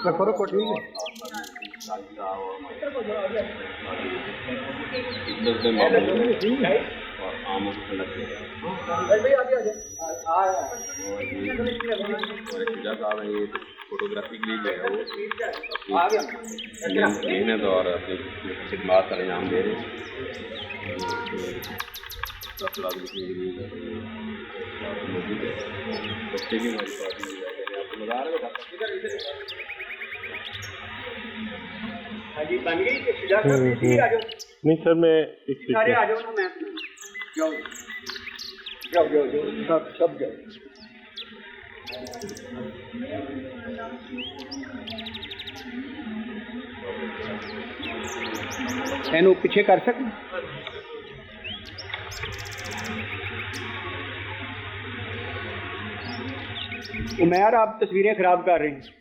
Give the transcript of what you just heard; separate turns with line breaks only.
करो को ठीक है।
फोटोग्राफी के लिए जो है वो मेहनत और अपनी खिदमत का अंजाम दे रहे हैं।
हाँ जी बन गई
नहीं सर मैं
सारे आ जाओ ना मैं जाओ जाओ जाओ जाओ सब जाओ। एनू पीछे कर सकते उमैर आप तस्वीरें खराब कर रहे हैं।